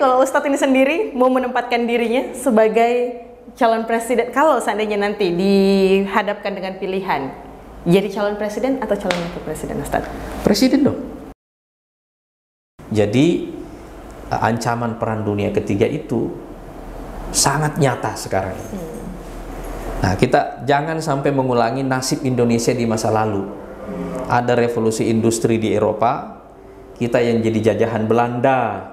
Kalau Ustadz ini sendiri mau menempatkan dirinya sebagai calon presiden, kalau seandainya nanti dihadapkan dengan pilihan, jadi calon presiden atau calon wakil presiden, Ustadz? Presiden dong. Jadi ancaman perang dunia ketiga itu sangat nyata sekarang. Nah, kita jangan sampai mengulangi nasib Indonesia di masa lalu. Ada revolusi industri di Eropa, kita yang jadi jajahan Belanda.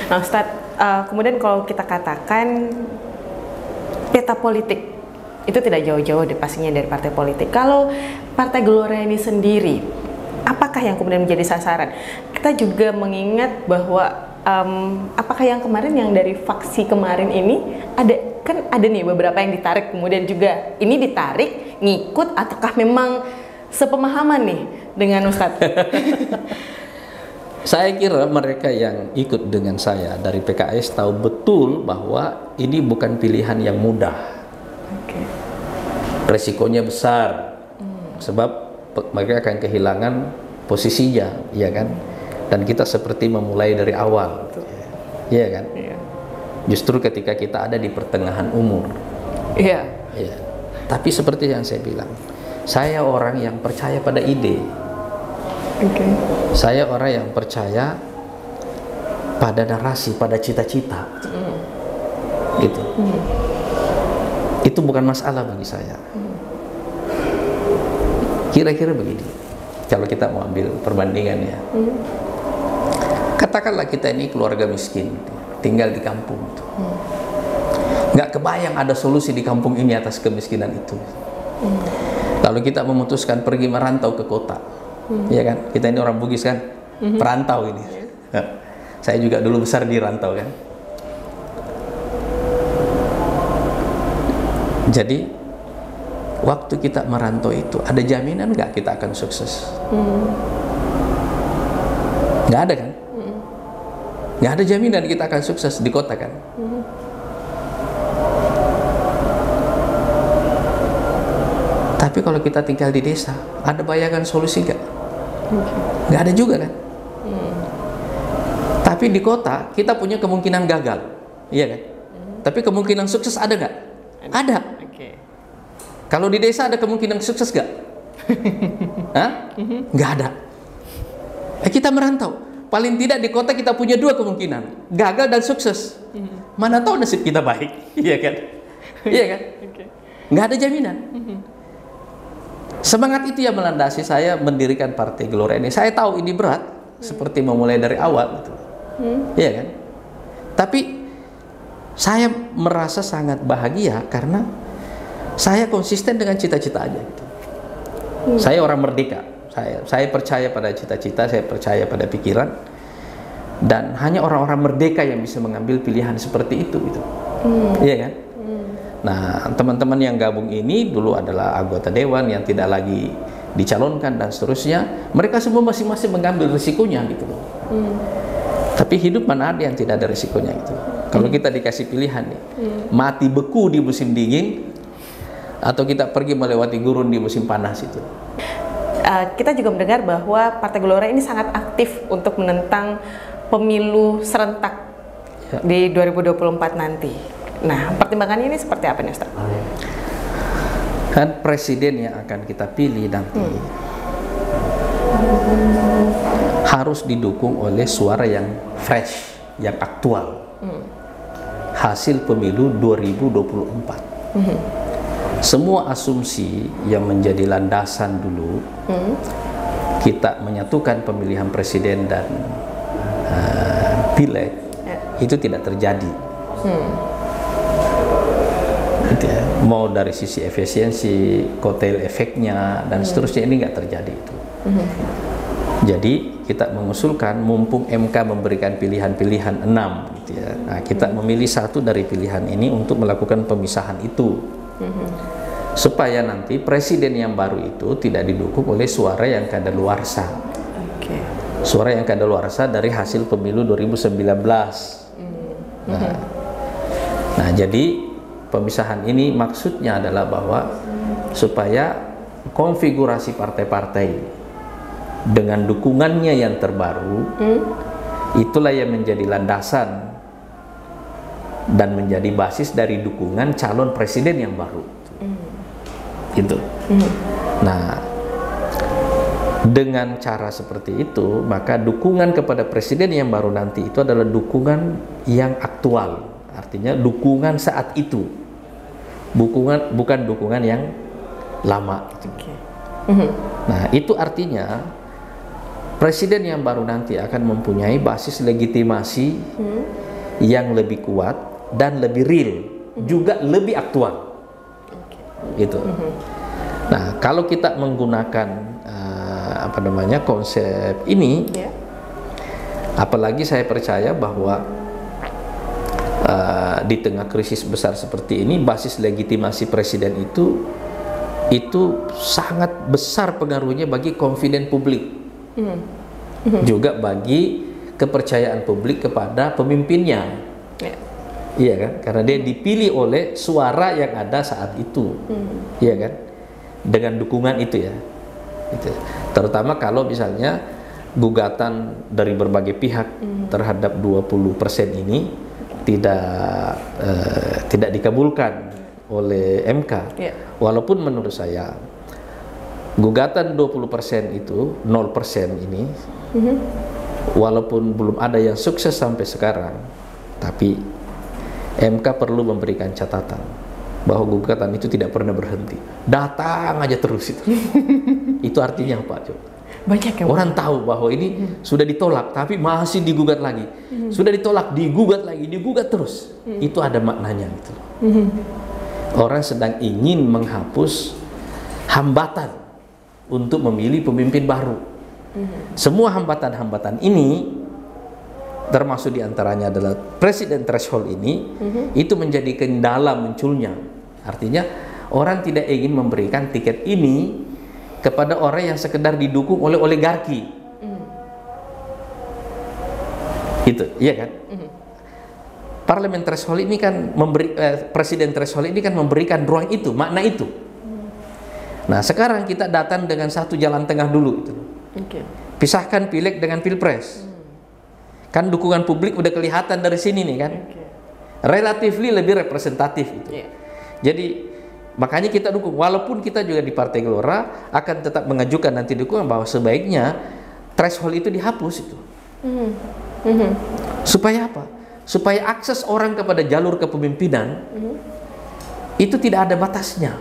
Nah, Ustadz, kemudian kalau kita katakan peta politik itu tidak jauh-jauh pastinya dari partai politik. Kalau Partai Gelora ini sendiri, apakah yang kemudian menjadi sasaran? Kita juga mengingat bahwa apakah yang kemarin, yang dari faksi kemarin ini, ada nih beberapa yang ditarik, kemudian juga ini ditarik, ngikut, ataukah memang sepemahaman nih dengan Ustadz? Saya kira mereka yang ikut dengan saya dari PKS tahu betul bahwa ini bukan pilihan yang mudah. Resikonya besar, sebab mereka akan kehilangan posisinya, ya kan? Dan kita seperti memulai dari awal, ya kan? Justru ketika kita ada di pertengahan umur. Iya. Tapi seperti yang saya bilang, saya orang yang percaya pada ide. Saya orang yang percaya pada narasi, pada cita-cita, gitu. Itu bukan masalah bagi saya. Kira-kira begini, kalau kita mau ambil perbandingan ya, katakanlah kita ini keluarga miskin, tinggal di kampung, nggak kebayang ada solusi di kampung ini atas kemiskinan itu. Lalu kita memutuskan pergi merantau ke kota. Ya kan, kita ini orang Bugis kan, perantau ini. Saya juga dulu besar di rantau kan. Jadi waktu kita merantau itu ada jaminan nggak kita akan sukses? Nggak ada kan? Nggak ada jaminan kita akan sukses di kota kan? Tapi kalau kita tinggal di desa, ada bayangan solusi nggak? Nggak ada juga kan? Tapi di kota kita punya kemungkinan gagal, iya kan? Tapi kemungkinan sukses ada nggak? Ada. Kalau di desa ada kemungkinan sukses nggak? Nggak ada. Kita merantau. Paling tidak di kota kita punya dua kemungkinan, gagal dan sukses. Mana tahu nasib kita baik, iya kan? Iya kan? Nggak ada jaminan. Semangat itu yang melandasi saya mendirikan Partai Gelora ini. Saya tahu ini berat, seperti memulai dari awal, gitu. Iya kan? Tapi saya merasa sangat bahagia karena saya konsisten dengan cita-cita aja. Gitu. Saya orang merdeka. Saya percaya pada cita-cita, saya percaya pada pikiran, dan hanya orang-orang merdeka yang bisa mengambil pilihan seperti itu, gitu. Iya kan? Nah, teman-teman yang gabung ini dulu adalah anggota dewan yang tidak lagi dicalonkan dan seterusnya. Mereka semua masing-masing mengambil risikonya, gitu loh. Tapi hidup mana ada yang tidak ada risikonya, gitu. Kalau kita dikasih pilihan nih, mati beku di musim dingin atau kita pergi melewati gurun di musim panas itu. Kita juga mendengar bahwa Partai Gelora ini sangat aktif untuk menentang pemilu serentak di 2024 nanti. Nah, pertimbangannya ini seperti apa nih, Ustaz? Kan presiden yang akan kita pilih nanti harus didukung oleh suara yang fresh, yang aktual. Hasil pemilu 2024. semua asumsi yang menjadi landasan dulu kita menyatukan pemilihan presiden dan pileg itu tidak terjadi. Gitu ya. Mau dari sisi efisiensi, kotel efeknya dan seterusnya, ini nggak terjadi itu. Jadi kita mengusulkan mumpung MK memberikan pilihan-pilihan 6 gitu ya. Nah, kita memilih satu dari pilihan ini untuk melakukan pemisahan itu. Supaya nanti presiden yang baru itu tidak didukung oleh suara yang kadaluarsa. Suara yang kadaluarsa dari hasil pemilu 2019. Nah, jadi pemisahan ini maksudnya adalah bahwa supaya konfigurasi partai-partai dengan dukungannya yang terbaru itulah yang menjadi landasan dan menjadi basis dari dukungan calon presiden yang baru. Gitu. Nah, dengan cara seperti itu, maka dukungan kepada presiden yang baru nanti itu adalah dukungan yang aktual, artinya dukungan saat itu, bukan dukungan yang lama. Nah, itu artinya presiden yang baru nanti akan mempunyai basis legitimasi yang lebih kuat dan lebih real, juga lebih aktual. Itu. Nah, kalau kita menggunakan konsep ini, apalagi saya percaya bahwa di tengah krisis besar seperti ini, basis legitimasi presiden itu sangat besar pengaruhnya bagi confidence publik, juga bagi kepercayaan publik kepada pemimpinnya. Iya kan, karena dia dipilih oleh suara yang ada saat itu, iya kan, dengan dukungan itu ya. Gitu. Terutama kalau misalnya gugatan dari berbagai pihak terhadap 20% ini tidak dikabulkan oleh MK. Walaupun menurut saya gugatan 20% itu 0% ini, walaupun belum ada yang sukses sampai sekarang, tapi MK perlu memberikan catatan bahwa gugatan itu tidak pernah berhenti, datang aja terus itu. Itu artinya apa, Jo? Banyak yang orang tahu bahwa ini sudah ditolak tapi masih digugat lagi, sudah ditolak digugat lagi, digugat terus. Itu ada maknanya gitu. Orang sedang ingin menghapus hambatan untuk memilih pemimpin baru. Semua hambatan-hambatan ini, termasuk diantaranya adalah presiden threshold ini, itu menjadi kendala munculnya. Artinya orang tidak ingin memberikan tiket ini kepada orang yang sekedar didukung oleh oligarki. Gitu, iya kan? Parlemen threshold ini kan presiden threshold ini kan memberikan ruang itu, makna itu. Nah, sekarang kita datang dengan satu jalan tengah dulu itu. Pisahkan pileg dengan pilpres. Kan dukungan publik udah kelihatan dari sini nih kan. Relatively lebih representatif itu. Jadi makanya kita dukung, walaupun kita juga di Partai Gelora akan tetap mengajukan nanti dukungan bahwa sebaiknya threshold itu dihapus itu. Supaya apa? Supaya akses orang kepada jalur kepemimpinan itu tidak ada batasnya.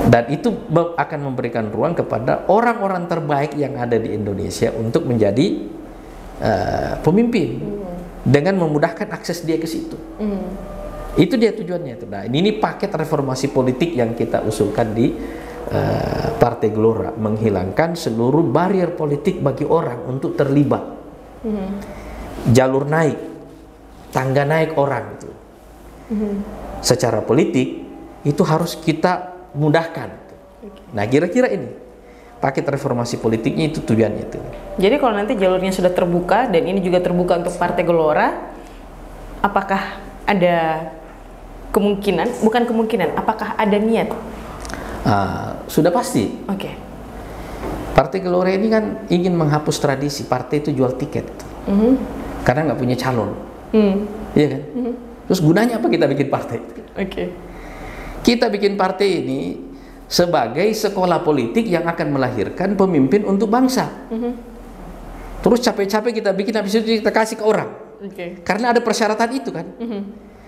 Dan itu akan memberikan ruang kepada orang-orang terbaik yang ada di Indonesia untuk menjadi pemimpin dengan memudahkan akses dia ke situ. Itu dia tujuannya itu. Nah, ini paket reformasi politik yang kita usulkan di Partai Gelora, menghilangkan seluruh barier politik bagi orang untuk terlibat. Jalur naik, tangga naik orang itu. Secara politik itu harus kita mudahkan. Nah, kira-kira ini paket reformasi politiknya itu tujuannya itu. Jadi kalau nanti jalurnya sudah terbuka dan ini juga terbuka untuk Partai Gelora, apakah ada kemungkinan, bukan kemungkinan, apakah ada niat? Sudah pasti. Partai Gelora ini kan ingin menghapus tradisi partai itu jual tiket, karena nggak punya calon, iya kan? Terus gunanya apa kita bikin partai? Kita bikin partai ini sebagai sekolah politik yang akan melahirkan pemimpin untuk bangsa. Terus capek-capek kita bikin, habis itu kita kasih ke orang. Karena ada persyaratan itu kan.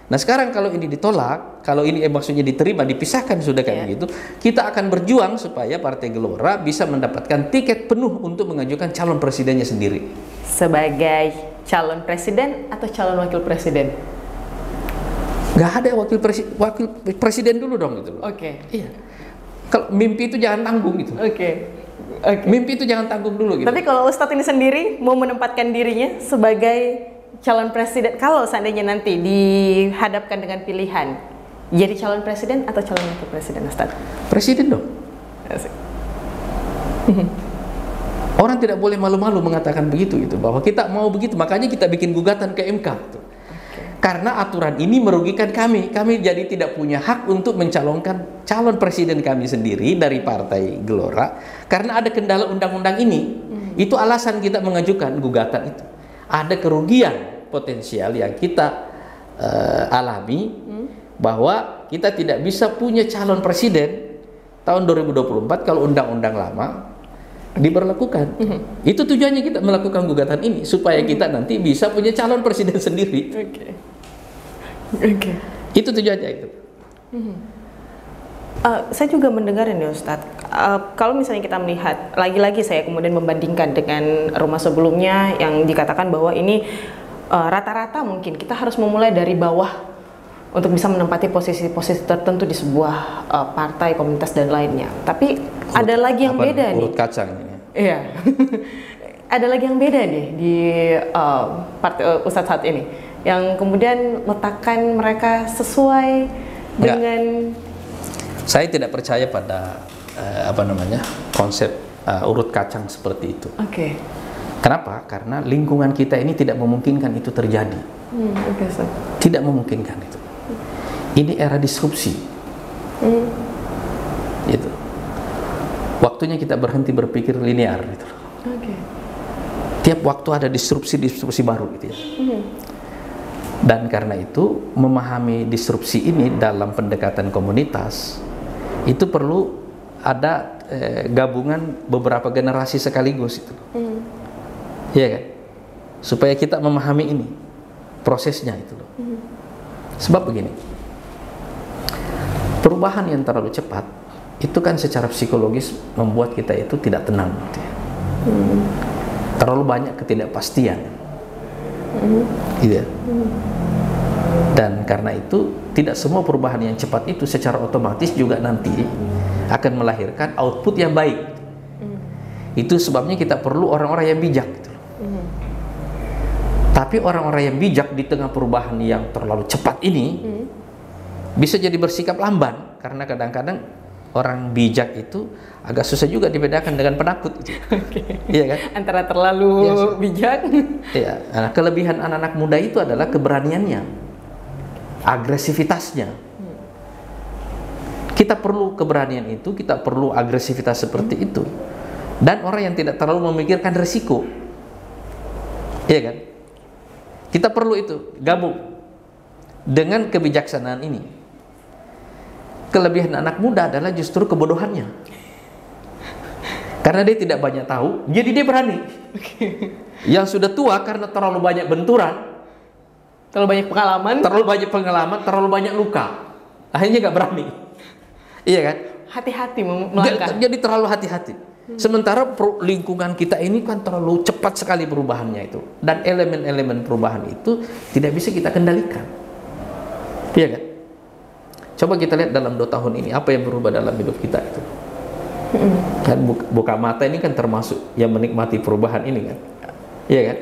Nah sekarang kalau ini ditolak, kalau ini maksudnya diterima, dipisahkan sudah kayak gitu, kita akan berjuang supaya Partai Gelora bisa mendapatkan tiket penuh untuk mengajukan calon presidennya sendiri. Sebagai calon presiden atau calon wakil presiden? Nggak ada wakil presiden dulu dong gitu loh. Oke. Iya. Kalau mimpi itu jangan tanggung gitu. Oke. Mimpi itu jangan tanggung dulu gitu. Tapi kalau Ustadz ini sendiri mau menempatkan dirinya sebagai calon presiden, kalau seandainya nanti dihadapkan dengan pilihan jadi calon presiden atau calon wakil presiden, Ustadz? Presiden dong. Orang tidak boleh malu-malu mengatakan begitu gitu, bahwa kita mau begitu, makanya kita bikin gugatan ke MK gitu. Karena aturan ini merugikan kami jadi tidak punya hak untuk mencalonkan calon presiden kami sendiri dari Partai Gelora karena ada kendala undang-undang ini. Itu alasan kita mengajukan gugatan itu. Ada kerugian potensial yang kita alami bahwa kita tidak bisa punya calon presiden tahun 2024 kalau undang-undang lama diberlakukan. Itu tujuannya kita melakukan gugatan ini supaya kita nanti bisa punya calon presiden sendiri. Itu tujuannya itu. Saya juga mendengar ini Ustadz, kalau misalnya kita melihat, lagi-lagi saya kemudian membandingkan dengan rumah sebelumnya yang dikatakan bahwa ini rata-rata mungkin kita harus memulai dari bawah untuk bisa menempati posisi-posisi tertentu di sebuah partai, komunitas dan lainnya. Tapi ada lagi yang beda nih. Urut kacang ini. Iya. Ada lagi yang beda nih di partai Ustadz saat ini, yang kemudian letakkan mereka sesuai dengan. Saya tidak percaya pada konsep urut kacang seperti itu. Kenapa? Karena lingkungan kita ini tidak memungkinkan itu terjadi. Tidak memungkinkan itu. Ini era disrupsi. Gitu. Waktunya kita berhenti berpikir linear gitu. Tiap waktu ada disrupsi baru gitu ya. Dan karena itu memahami disrupsi ini dalam pendekatan komunitas itu perlu ada gabungan beberapa generasi sekaligus itu. Iya kan? Supaya kita memahami ini prosesnya itu loh. Sebab begini, perubahan yang terlalu cepat itu kan secara psikologis membuat kita itu tidak tenang gitu ya. Terlalu banyak ketidakpastian gitu ya. Dan karena itu tidak semua perubahan yang cepat itu secara otomatis juga nanti akan melahirkan output yang baik. Itu sebabnya kita perlu orang-orang yang bijak gitu. Tapi orang-orang yang bijak di tengah perubahan yang terlalu cepat ini bisa jadi bersikap lamban, karena kadang-kadang orang bijak itu agak susah juga dibedakan dengan penakut gitu. Iya kan? Antara terlalu bijak. Iya. Nah, kelebihan anak-anak muda itu adalah keberaniannya, agresivitasnya. Kita perlu keberanian itu, kita perlu agresivitas seperti itu. Dan orang yang tidak terlalu memikirkan risiko. Iya kan? Kita perlu itu gabung dengan kebijaksanaan ini. Kelebihan anak muda adalah justru kebodohannya. Karena dia tidak banyak tahu, jadi dia berani. Yang sudah tua karena terlalu banyak benturan, terlalu banyak pengalaman, terlalu banyak luka, akhirnya nggak berani. Iya kan? Hati-hati melangkah. Jadi terlalu hati-hati. Sementara lingkungan kita ini kan terlalu cepat sekali perubahannya itu, dan elemen-elemen perubahan itu tidak bisa kita kendalikan. Iya kan? Coba kita lihat dalam 2 tahun ini apa yang berubah dalam hidup kita itu. Kan buka mata ini kan termasuk yang menikmati perubahan ini kan. Iya kan?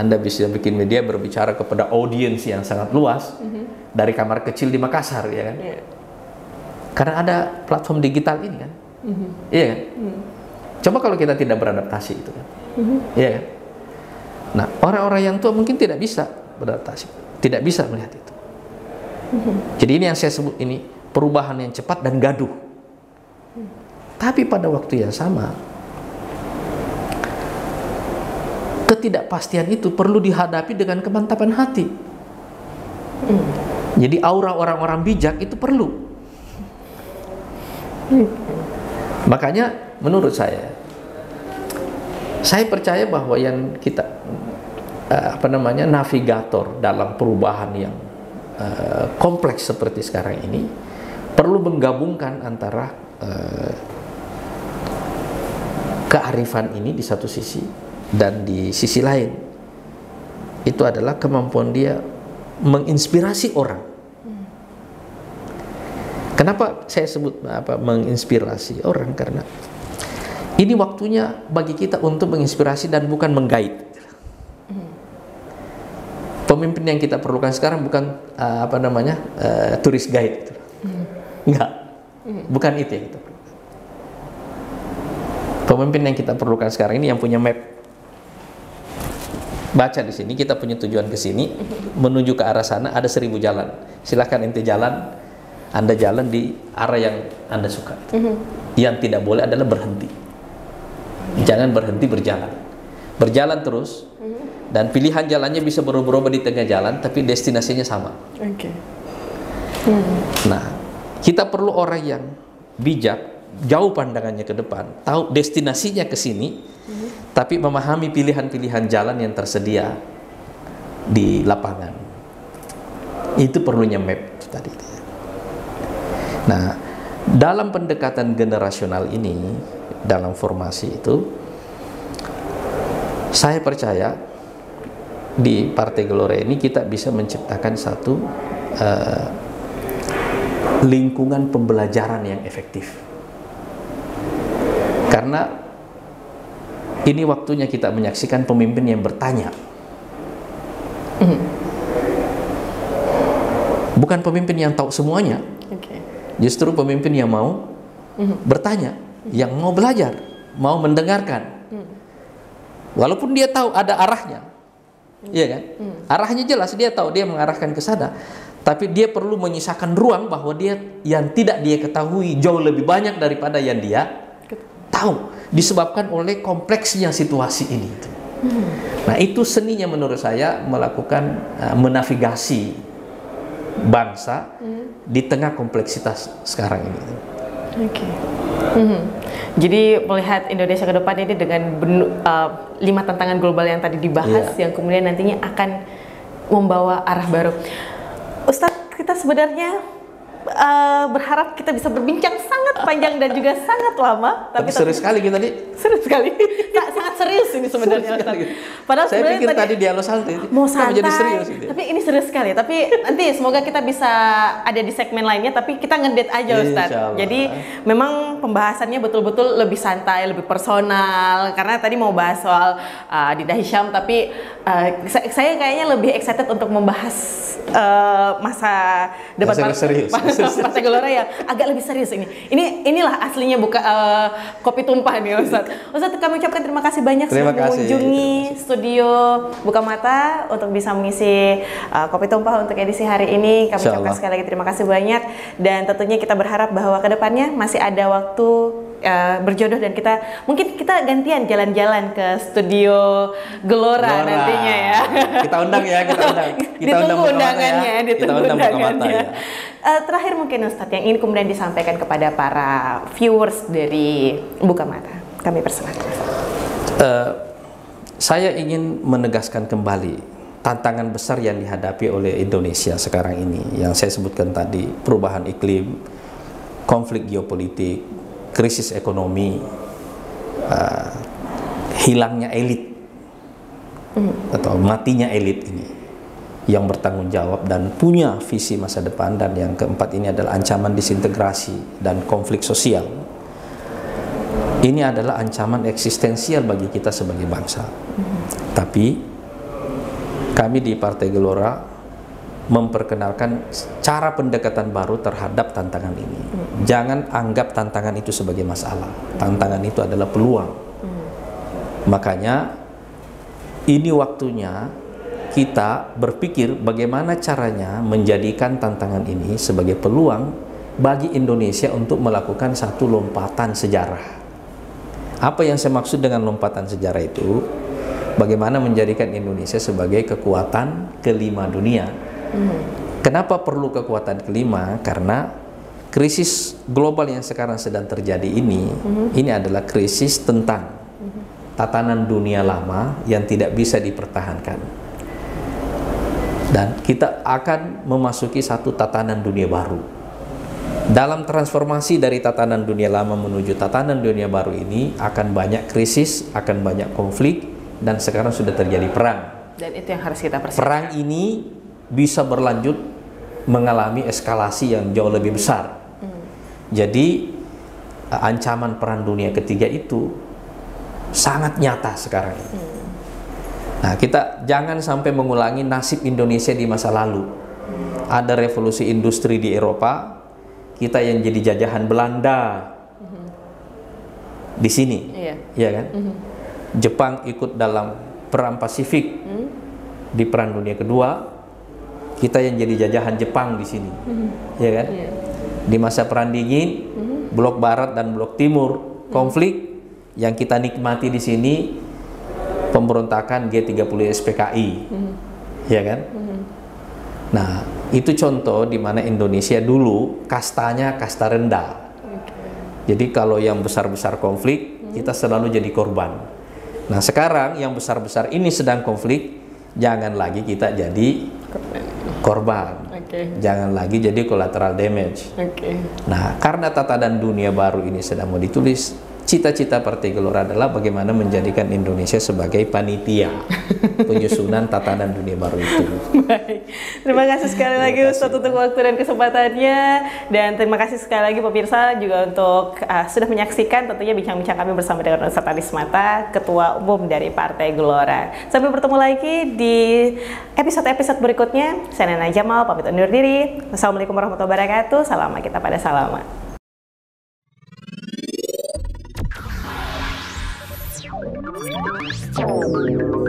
Anda bisa bikin media berbicara kepada audiens yang sangat luas dari kamar kecil di Makassar, ya kan? Karena ada platform digital ini kan. Iya kan? Coba kalau kita tidak beradaptasi itu kan. Iya kan? Nah, orang-orang yang tua mungkin tidak bisa beradaptasi, tidak bisa melihat itu. Jadi ini yang saya sebut ini perubahan yang cepat dan gaduh. Tapi pada waktu yang sama, ketidakpastian itu perlu dihadapi dengan kemantapan hati. Jadi aura orang-orang bijak itu perlu. Makanya menurut saya percaya bahwa yang kita navigator dalam perubahan yang kompleks seperti sekarang ini perlu menggabungkan antara kearifan ini di satu sisi, dan di sisi lain itu adalah kemampuan dia menginspirasi orang. Kenapa saya sebut menginspirasi orang? Karena ini waktunya bagi kita untuk menginspirasi dan bukan menggait. Pemimpin yang kita perlukan sekarang bukan turis guide, enggak, bukan itu yang kita perlukan. Pemimpin yang kita perlukan sekarang ini yang punya map. Baca di sini, kita punya tujuan ke sini, menuju ke arah sana ada 1000 jalan. Silahkan ente jalan. Anda jalan di arah yang Anda suka. Yang tidak boleh adalah berhenti. Jangan berhenti berjalan. Berjalan terus, dan pilihan jalannya bisa berubah-ubah di tengah jalan, tapi destinasinya sama. Nah, kita perlu orang yang bijak, jauh pandangannya ke depan, tahu destinasinya ke sini, tapi memahami pilihan-pilihan jalan yang tersedia di lapangan. Itu perlunya map tadi. Nah, dalam pendekatan generasional ini, dalam formasi itu, saya percaya di Partai Gelora ini kita bisa menciptakan satu lingkungan pembelajaran yang efektif. Karena ini waktunya kita menyaksikan pemimpin yang bertanya. Bukan pemimpin yang tahu semuanya. Justru pemimpin yang mau bertanya, yang mau belajar, mau mendengarkan. Walaupun dia tahu ada arahnya. Iya kan? Arahnya jelas, dia tahu, dia mengarahkan ke sana. Tapi dia perlu menyisakan ruang bahwa dia yang tidak dia ketahui jauh lebih banyak daripada yang dia tahu, disebabkan oleh kompleksnya situasi ini. Nah, itu seninya menurut saya melakukan menavigasi bangsa di tengah kompleksitas sekarang ini. Jadi melihat Indonesia ke depan ini dengan 5 tantangan global yang tadi dibahas, yang kemudian nantinya akan membawa arah baru. Ustadz, kita sebenarnya berharap kita bisa berbincang sangat panjang dan juga sangat lama. Tapi serius sekali kita nih. Serius sekali. Sangat serius ini sebenarnya. Padahal saya pikir tadi dialog santai. Mau santai. Jadi serius gitu. Tapi ini serius sekali. Tapi nanti semoga kita bisa ada di segmen lainnya. Tapi kita ngedate aja, Ustadz. Jadi memang pembahasannya betul-betul lebih santai, lebih personal. Karena tadi mau bahas soal Dinda Hisham, tapi saya kayaknya lebih excited untuk membahas masa depan Partai Gelora yang agak lebih serius ini. Inilah aslinya buka kopi tumpah nih, Ustadz. Ustadz, kami ucapkan terima kasih banyak sudah mengunjungi studio Buka Mata untuk bisa mengisi kopi tumpah untuk edisi hari ini. Kami ucapkan sekali lagi terima kasih banyak, dan tentunya kita berharap bahwa kedepannya masih ada waktu berjodoh, dan mungkin kita gantian jalan-jalan ke studio Gelora nantinya ya. Kita undang ya, kita undang. Ditunggu undangannya, ditunggu undangannya. Terakhir mungkin Ustadz yang ingin kemudian disampaikan kepada para viewers dari Buka Mata, kami persilakan. Saya ingin menegaskan kembali tantangan besar yang dihadapi oleh Indonesia sekarang ini, yang saya sebutkan tadi: perubahan iklim, konflik geopolitik, krisis ekonomi, hilangnya elit atau matinya elit ini yang bertanggung jawab dan punya visi masa depan. Dan yang keempat ini adalah ancaman disintegrasi dan konflik sosial. Ini adalah ancaman eksistensial bagi kita sebagai bangsa. Tapi kami di Partai Gelora memperkenalkan cara pendekatan baru terhadap tantangan ini. Jangan anggap tantangan itu sebagai masalah. Tantangan itu adalah peluang. Makanya ini waktunya kita berpikir bagaimana caranya menjadikan tantangan ini sebagai peluang bagi Indonesia untuk melakukan satu lompatan sejarah. Apa yang saya maksud dengan lompatan sejarah itu? Bagaimana menjadikan Indonesia sebagai kekuatan kelima dunia. Kenapa perlu kekuatan kelima? Karena krisis global yang sekarang sedang terjadi ini adalah krisis tentang tatanan dunia lama yang tidak bisa dipertahankan. Dan kita akan memasuki satu tatanan dunia baru. Dalam transformasi dari tatanan dunia lama menuju tatanan dunia baru ini akan banyak krisis, akan banyak konflik, dan sekarang sudah terjadi perang. Dan itu yang harus kita persiapkan. Perang ini bisa berlanjut mengalami eskalasi yang jauh lebih besar. Jadi ancaman perang dunia ketiga itu sangat nyata sekarang ini. Nah, kita jangan sampai mengulangi nasib Indonesia di masa lalu. Ada revolusi industri di Eropa, kita yang jadi jajahan Belanda di sini, ya kan? Jepang ikut dalam perang Pasifik di perang dunia kedua, kita yang jadi jajahan Jepang di sini, ya kan? Di masa perang dingin, blok Barat dan blok Timur konflik, yang kita nikmati di sini pemberontakan G30 SPKI, ya kan? Nah, itu contoh di mana Indonesia dulu kastanya kasta rendah. Jadi kalau yang besar-besar konflik, kita selalu jadi korban. Nah, sekarang yang besar-besar ini sedang konflik, jangan lagi kita jadi korban. Jangan lagi jadi collateral damage. Nah, karena tatanan dunia baru ini sedang mau ditulis, cita-cita Partai Gelora adalah bagaimana menjadikan Indonesia sebagai panitia penyusunan tatanan dunia baru itu. Baik, terima kasih sekali lagi Ustadz untuk waktu dan kesempatannya, dan terima kasih sekali lagi pemirsa juga untuk sudah menyaksikan tentunya bincang-bincang kami bersama dengan Ustadz Anies Mata, Ketua Umum dari Partai Gelora. Sampai bertemu lagi di episode-episode berikutnya. Saya Nana Jamal pamit undur diri. Wassalamualaikum warahmatullahi wabarakatuh. Salam kita pada salama. Oh.